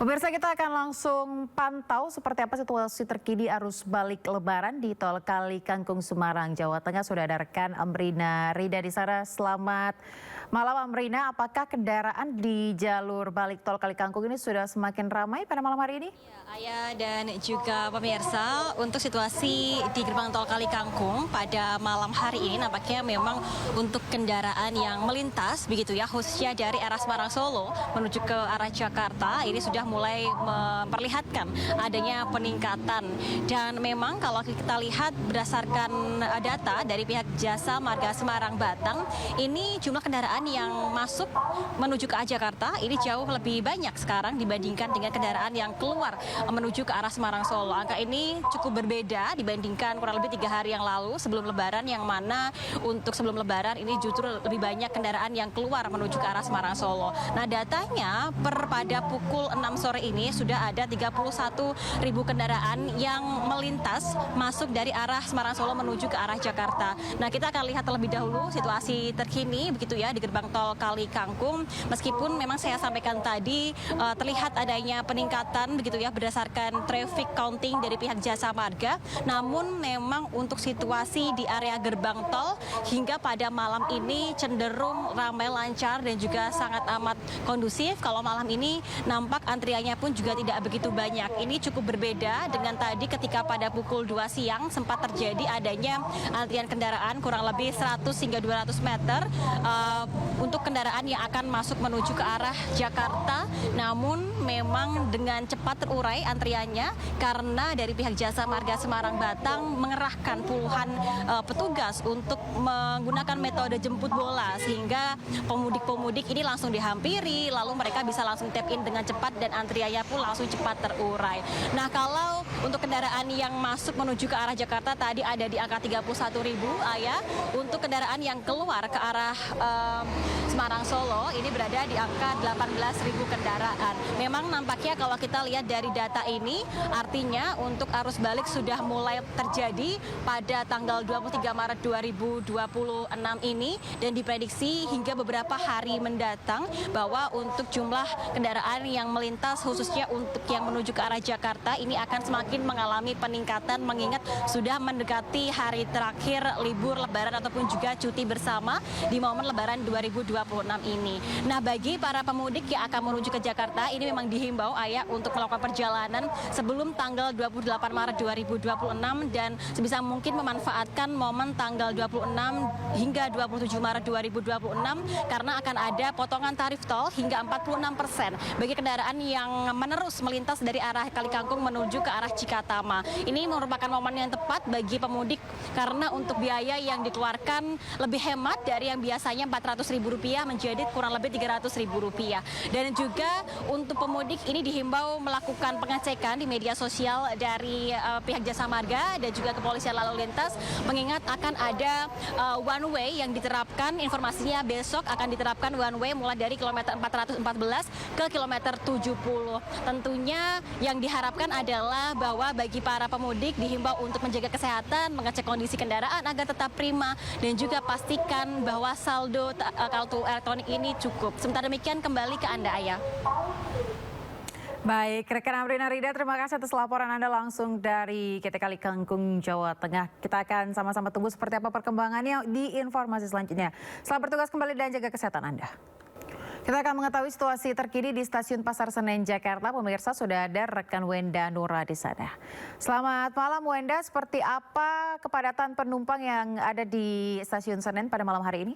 Pemirsa, kita akan langsung pantau seperti apa situasi terkini arus balik Lebaran di Tol Kali Kangkung, Semarang, Jawa Tengah. Sudah ada rekan Amrina Rida di sana. Selamat malam Amrina, apakah kendaraan di jalur balik Tol Kali Kangkung ini sudah semakin ramai pada malam hari ini? Ayah dan juga pemirsa, untuk situasi di gerbang tol Kali Kangkung pada malam hari ini nampaknya memang untuk kendaraan yang melintas begitu ya, khususnya dari arah Semarang Solo menuju ke arah Jakarta ini sudah mulai memperlihatkan adanya peningkatan. Dan memang kalau kita lihat berdasarkan data dari pihak Jasa Marga Semarang Batang, ini jumlah kendaraan yang masuk menuju ke arah Jakarta ini jauh lebih banyak sekarang dibandingkan dengan kendaraan yang keluar menuju ke arah Semarang Solo. Angka ini cukup berbeda dibandingkan kurang lebih 3 hari yang lalu sebelum Lebaran, yang mana untuk sebelum Lebaran ini justru lebih banyak kendaraan yang keluar menuju ke arah Semarang Solo. Nah, datanya pada pukul 6 sore ini sudah ada 31.000 kendaraan yang melintas masuk dari arah Semarang Solo menuju ke arah Jakarta. Nah, kita akan lihat terlebih dahulu situasi terkini begitu ya di gerbang tol Kali Kangkung. Meskipun memang saya sampaikan tadi terlihat adanya peningkatan begitu ya berdasarkan traffic counting dari pihak Jasa Marga, namun memang untuk situasi di area gerbang tol hingga pada malam ini cenderung ramai, lancar dan juga sangat amat kondusif. Kalau malam ini nampak antriannya pun juga tidak begitu banyak. Ini cukup berbeda dengan tadi ketika pada pukul 2 siang sempat terjadi adanya antrian kendaraan kurang lebih 100 hingga 200 meter untuk kendaraan yang akan masuk menuju ke arah Jakarta. Namun memang dengan cepat terurai antriannya karena dari pihak Jasa Marga Semarang Batang mengerahkan puluhan petugas untuk menggunakan metode jemput bola sehingga pemudik-pemudik ini langsung dihampiri, lalu mereka bisa langsung tap in dengan cepat dan antriannya pun langsung cepat terurai. Nah, kalau untuk kendaraan yang masuk menuju ke arah Jakarta tadi ada di angka 31.000 Ayah. Untuk kendaraan yang keluar ke arah Semarang Solo ini berada di angka 18.000 kendaraan. Memang nampaknya kalau kita lihat dari data ini artinya untuk arus balik sudah mulai terjadi pada tanggal 23 Maret 2026 ini dan diprediksi hingga beberapa hari mendatang bahwa untuk jumlah kendaraan yang melintas khususnya untuk yang menuju ke arah Jakarta ini akan semakin mengalami peningkatan mengingat sudah mendekati hari terakhir libur Lebaran ataupun juga cuti bersama di momen Lebaran 2026 ini. Nah, bagi para pemudik yang akan menuju ke Jakarta ini memang dihimbau Ayah untuk melakukan perjalanan sebelum tanggal 28 Maret 2026 dan sebisa mungkin memanfaatkan momen tanggal 26 hingga 27 Maret 2026 karena akan ada potongan tarif tol hingga 46% bagi kendaraan yang menerus melintas dari arah Kali Kangkung menuju ke arah Cikatama. Ini merupakan momen yang tepat bagi pemudik karena untuk biaya yang dikeluarkan lebih hemat dari yang biasanya Rp400.000 menjadi kurang lebih Rp300.000. Dan juga untuk pemudik ini dihimbau melakukan pengecekan di media sosial dari pihak Jasa Marga dan juga kepolisian lalu lintas mengingat akan ada one way yang diterapkan. Informasinya besok akan diterapkan one way mulai dari kilometer 414 ke kilometer 70. Tentunya yang diharapkan adalah bahwa bagi para pemudik dihimbau untuk menjaga kesehatan, mengecek kondisi kendaraan agar tetap prima dan juga pastikan bahwa saldo kartu elektronik ini cukup. Sementara demikian kembali ke Anda Ayah. Baik, rekan Amrina Rida, terima kasih atas laporan Anda langsung dari KT Kali Kangkung, Jawa Tengah. Kita akan sama-sama tunggu seperti apa perkembangannya di informasi selanjutnya. Selamat bertugas kembali dan jaga kesehatan Anda. Kita akan mengetahui situasi terkini di Stasiun Pasar Senen, Jakarta. Pemirsa, sudah ada rekan Wenda Nura di sana. Selamat malam Wenda, seperti apa kepadatan penumpang yang ada di Stasiun Senen pada malam hari ini?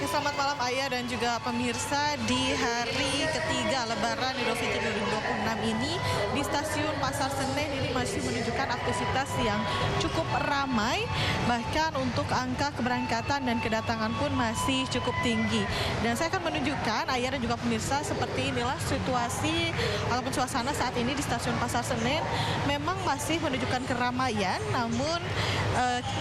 Selamat malam Ayah dan juga pemirsa. Di hari ketiga Lebaran Idul Fitri 2026 ini di Stasiun Pasar Senen ini masih menunjukkan aktivitas yang cukup ramai. Bahkan untuk angka keberangkatan dan kedatangan pun masih cukup tinggi. Dan saya akan menunjukkan Ayah dan juga pemirsa seperti inilah situasi ataupun suasana saat ini di Stasiun Pasar Senen. Memang masih menunjukkan keramaian, namun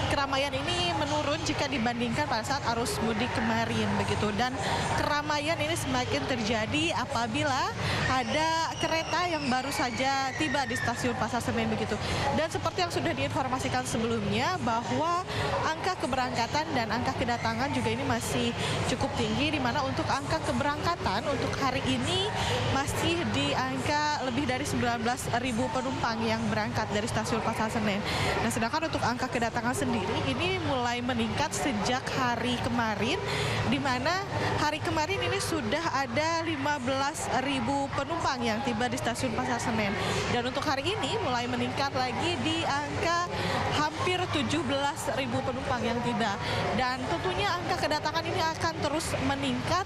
keramaian ini menurun jika dibandingkan pada saat arus mudik kemarin. Senen begitu. Dan keramaian ini semakin terjadi apabila ada kereta yang baru saja tiba di stasiun Pasar Senen begitu. Dan seperti yang sudah diinformasikan sebelumnya bahwa angka keberangkatan dan angka kedatangan juga ini masih cukup tinggi, di mana untuk angka keberangkatan untuk hari ini masih di angka lebih dari 19.000 penumpang yang berangkat dari stasiun Pasar Senen. Nah, sedangkan untuk angka kedatangan sendiri ini mulai meningkat sejak hari kemarin, di mana hari kemarin ini sudah ada 15.000 penumpang yang tiba di stasiun Pasar Senen. Dan untuk hari ini mulai meningkat lagi di angka hampir 17.000 penumpang yang tiba. Dan tentunya angka kedatangan ini akan terus meningkat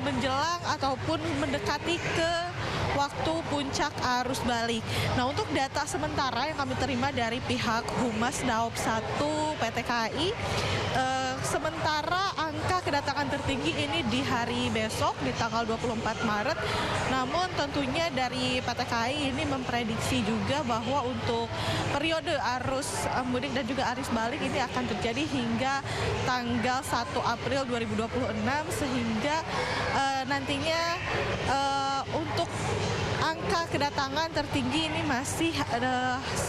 menjelang ataupun mendekati ke waktu puncak arus balik. Nah, untuk data sementara yang kami terima dari pihak Humas Daop 1 PT KAI, sementara angka kedatangan tertinggi ini di hari besok di tanggal 24 Maret. Namun tentunya dari PT KAI ini memprediksi juga bahwa untuk periode arus mudik dan juga arus balik ini akan terjadi hingga tanggal 1 April 2026, sehingga nantinya untuk angka kedatangan tertinggi ini masih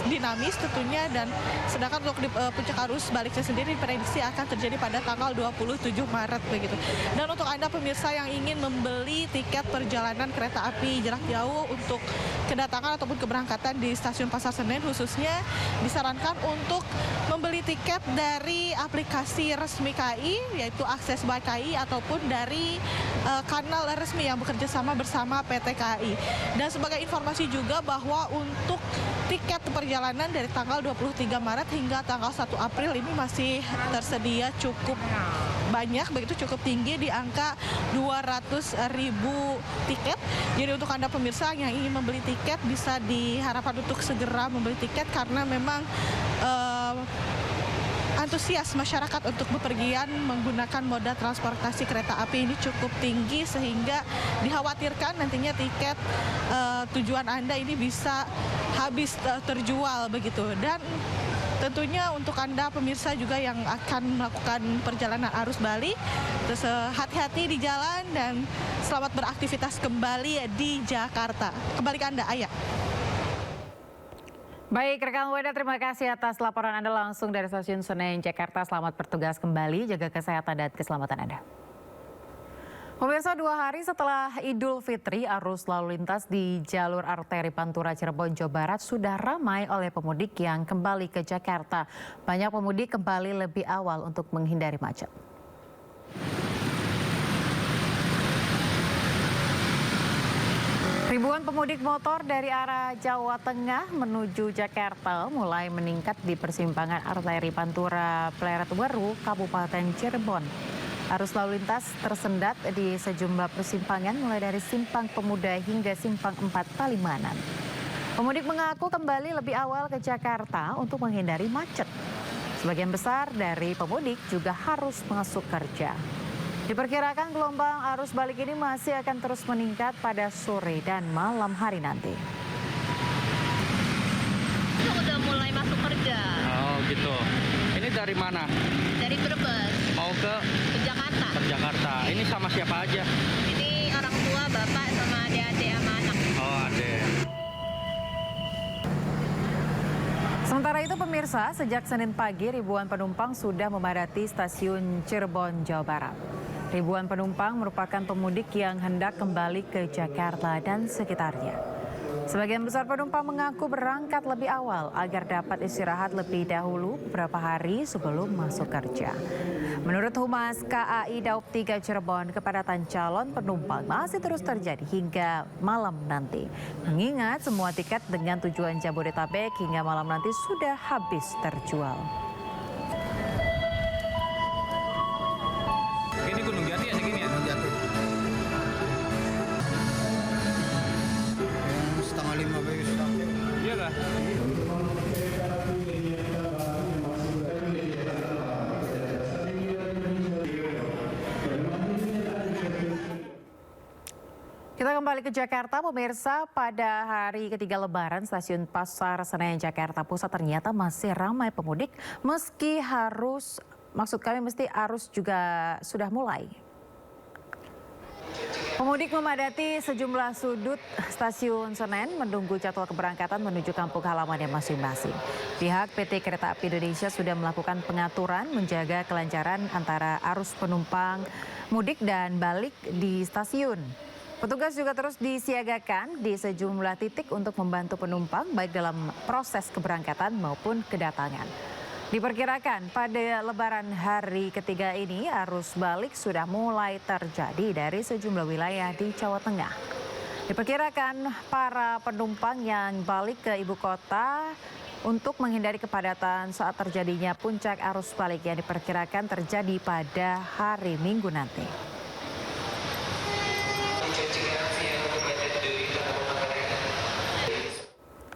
dinamis tentunya, dan sedangkan untuk di puncak arus baliknya sendiri diprediksi akan terjadi pada tanggal 27 Maret begitu. Dan untuk Anda pemirsa yang ingin membeli tiket perjalanan kereta api jarak jauh untuk kedatangan ataupun keberangkatan di stasiun Pasar Senen khususnya, disarankan untuk membeli tiket dari aplikasi resmi KAI yaitu Akses by KAI ataupun dari kanal resmi yang bekerja sama bersama PT KAI. Dan sebagai informasi juga bahwa untuk tiket perjalanan dari tanggal 23 Maret hingga tanggal 1 April ini masih tersedia cukup banyak, begitu cukup tinggi di angka 200.000 tiket. Jadi untuk Anda pemirsa yang ingin membeli tiket bisa diharapkan untuk segera membeli tiket karena memang antusias masyarakat untuk bepergian menggunakan moda transportasi kereta api ini cukup tinggi, sehingga dikhawatirkan nantinya tiket tujuan Anda ini bisa habis terjual begitu. Dan tentunya untuk Anda pemirsa juga yang akan melakukan perjalanan arus balik, terus hati-hati di jalan dan selamat beraktivitas kembali di Jakarta. Kembali ke Anda, Ayah. Baik, rekan Weda, terima kasih atas laporan Anda langsung dari Stasiun Senen, Jakarta. Selamat bertugas kembali, jaga kesehatan dan keselamatan Anda. Pemirsa, 2 hari setelah Idul Fitri, arus lalu lintas di jalur arteri Pantura Cirebon, Jawa Barat sudah ramai oleh pemudik yang kembali ke Jakarta. Banyak pemudik kembali lebih awal untuk menghindari macet. Ribuan pemudik motor dari arah Jawa Tengah menuju Jakarta mulai meningkat di persimpangan arteri Pantura Pleret Weru, Kabupaten Cirebon. Arus lalu lintas tersendat di sejumlah persimpangan mulai dari Simpang Pemuda hingga Simpang 4 Palimanan. Pemudik mengaku kembali lebih awal ke Jakarta untuk menghindari macet. Sebagian besar dari pemudik juga harus masuk kerja. Diperkirakan gelombang arus balik ini masih akan terus meningkat pada sore dan malam hari nanti. Udah mulai masuk kerja. Oh gitu. Ini dari mana? Dari Brebes. Mau ke Jakarta. Jakarta. Ini sama siapa aja? Ini orang tua, bapak, sama adik-adik sama anak. Oh, adek. Sementara itu pemirsa, sejak Senin pagi ribuan penumpang sudah memadati stasiun Cirebon, Jawa Barat. Ribuan penumpang merupakan pemudik yang hendak kembali ke Jakarta dan sekitarnya. Sebagian besar penumpang mengaku berangkat lebih awal agar dapat istirahat lebih dahulu beberapa hari sebelum masuk kerja. Menurut Humas KAI Daop 3 Cirebon, kepadatan calon penumpang masih terus terjadi hingga malam nanti. Mengingat semua tiket dengan tujuan Jabodetabek hingga malam nanti sudah habis terjual. Ini Gunung Jati ya segini ya? Gunung Jati. Setengah 5 bagus. Iya kah? Kita kembali ke Jakarta, pemirsa. Pada hari ketiga Lebaran, stasiun Pasar Senen Jakarta Pusat ternyata masih ramai pemudik, meski arus juga sudah mulai. Pemudik memadati sejumlah sudut stasiun Senen menunggu jadwal keberangkatan menuju kampung halamannya masing-masing. Pihak PT Kereta Api Indonesia sudah melakukan pengaturan menjaga kelancaran antara arus penumpang mudik dan balik di stasiun. Petugas juga terus disiagakan di sejumlah titik untuk membantu penumpang baik dalam proses keberangkatan maupun kedatangan. Diperkirakan pada lebaran hari ketiga ini arus balik sudah mulai terjadi dari sejumlah wilayah di Jawa Tengah. Diperkirakan para penumpang yang balik ke ibu kota untuk menghindari kepadatan saat terjadinya puncak arus balik yang diperkirakan terjadi pada hari Minggu nanti.